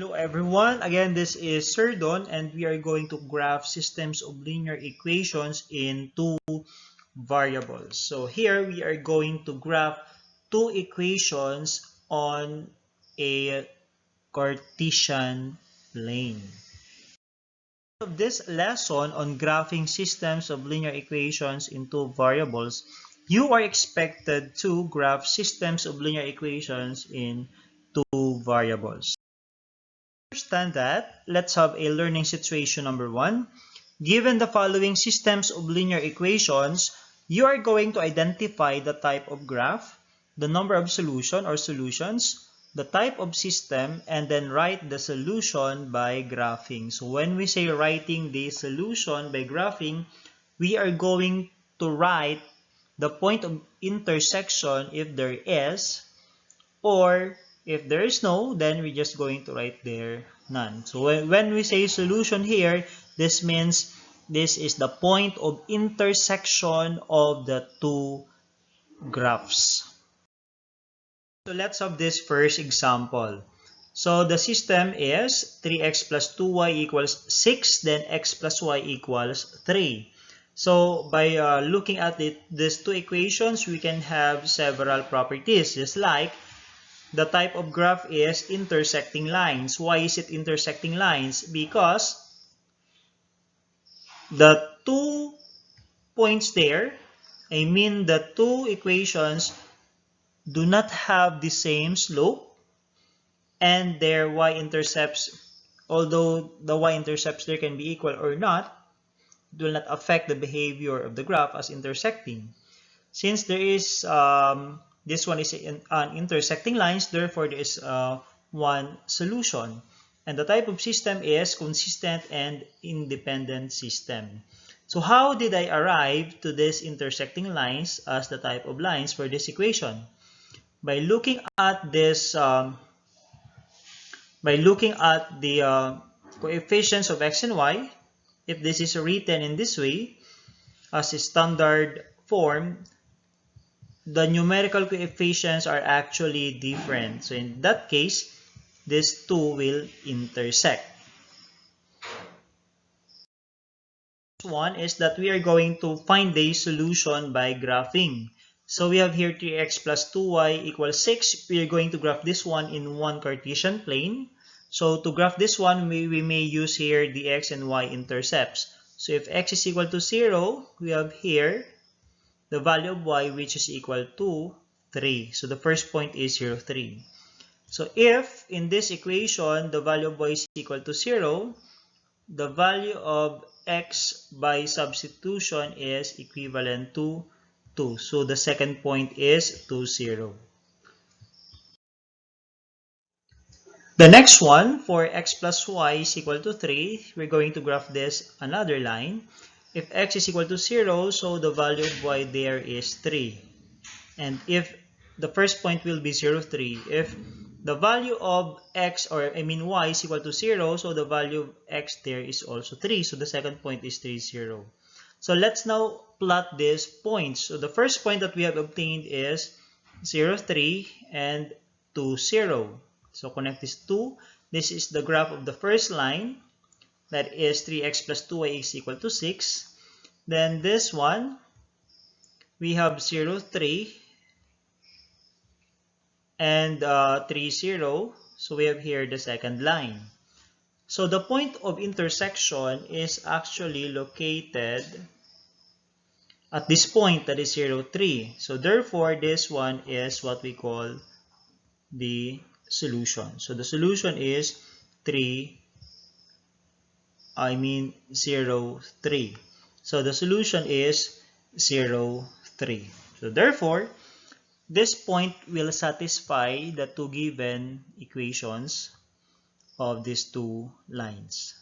Hello everyone, again this is Sir Don and we are going to graph systems of linear equations in two variables. So here we are going to graph two equations on a Cartesian plane. Of this lesson on graphing systems of linear equations in two variables, you are expected to graph systems of linear equations in two variables. Understand that, let's have a learning situation number one. Given the following systems of linear equations, you are going to identify the type of graph, the number of solution or solutions, the type of system, and then write the solution by graphing. So when we say writing the solution by graphing, we are going to write the point of intersection if there is, or if there is no, then we're just going to write there none. So when we say solution here, this means this is the point of intersection of the two graphs. So let's have this first example. So the system is 3x plus 2y equals 6, then x plus y equals 3. So by looking at these two equations, we can have several properties, just like the type of graph is intersecting lines. Why is it intersecting lines? Because the 2 points there, I mean the two equations do not have the same slope, and their y-intercepts, although the y-intercepts there can be equal or not, it will not affect the behavior of the graph as intersecting. Since there is this one is an intersecting lines, therefore there is one solution. And the type of system is consistent and independent system. So how did I arrive to this intersecting lines as the type of lines for this equation? By looking at this, by looking at the coefficients of x and y, if this is written in this way as a standard form, the numerical coefficients are actually different. So in that case, these two will intersect. One is that we are going to find the solution by graphing. So we have here 3x plus 2y equals 6. We are going to graph this one in one Cartesian plane. So to graph this one, we may use here the x and y intercepts. So if x is equal to 0, we have here the value of y, which is equal to 3. So the first point is 0, 3. So if in this equation, the value of y is equal to 0, the value of x by substitution is equivalent to 2. So the second point is 2, 0. The next one, for x plus y is equal to 3, we're going to graph this another line. If x is equal to 0, so the value of y there is 3. And if the first point will be 0, 3. If the value of x, or I mean y, is equal to 0, so the value of x there is also 3. So the second point is 3, 0. So let's now plot these points. So the first point that we have obtained is 0, 3 and 2, 0. So connect these two. This is the graph of the first line. That is 3x plus 2y is equal to 6. Then this one, we have 0, 3 and 3, 0. So we have here the second line. So the point of intersection is actually located at this point, that is 0, 3. So therefore, this one is what we call the solution. So the solution is 0, 3. So the solution is 0, 3. So therefore, this point will satisfy the two given equations of these two lines.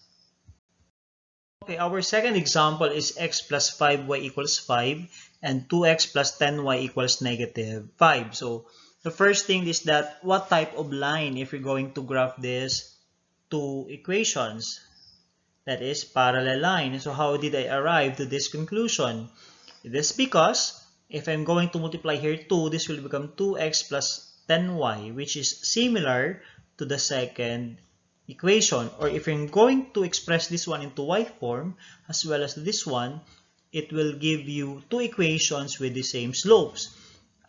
Okay, our second example is x plus 5y equals 5 and 2x plus 10y equals negative 5. So the first thing is that what type of line if you're going to graph these two equations? That is parallel line. So how did I arrive to this conclusion? It is because if I'm going to multiply here 2, this will become 2x plus 10y, which is similar to the second equation, or if you're going to express this one into y form as well as this one, it will give you two equations with the same slopes.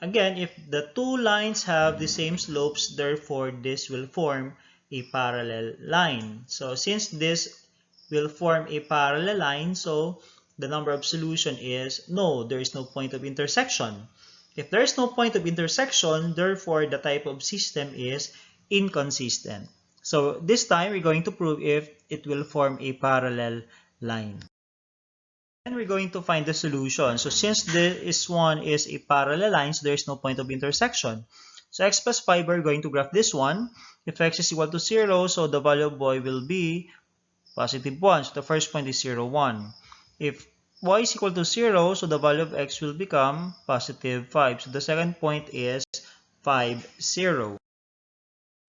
Again, if the two lines have the same slopes, therefore this will form a parallel line. So since this will form a parallel line, so the number of solution is no, there is no point of intersection. If there is no point of intersection, therefore the type of system is inconsistent. So this time we're going to prove if it will form a parallel line. Then we're going to find the solution. So since this one is a parallel line, so there's no point of intersection. So x plus 5, we're going to graph this one. If x is equal to 0, so the value of y will be positive 1. So the first point is 0, 1. If y is equal to 0, so the value of x will become positive 5. So the second point is 5, 0.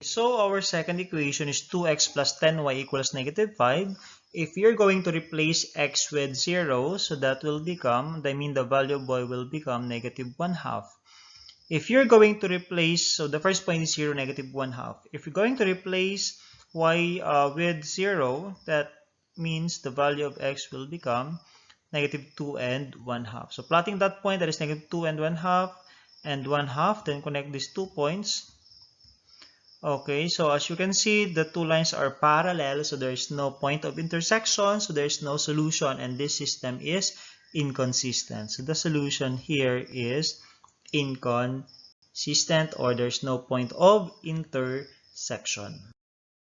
So our second equation is 2x plus 10y equals negative 5. If you're going to replace x with 0, so that will become, the value of y will become negative 1 half. If you're going to replace, so the first point is 0, negative 1 half. If you're going to replace y with 0, that means the value of x will become negative 2 and 1 half. So plotting that point, that is negative 2 and 1 half, and 1 half, then connect these 2 points. Okay, so as you can see, the two lines are parallel, so there is no point of intersection, so there is no solution, and this system is inconsistent. So the solution here is inconsistent, or there's no point of intersection.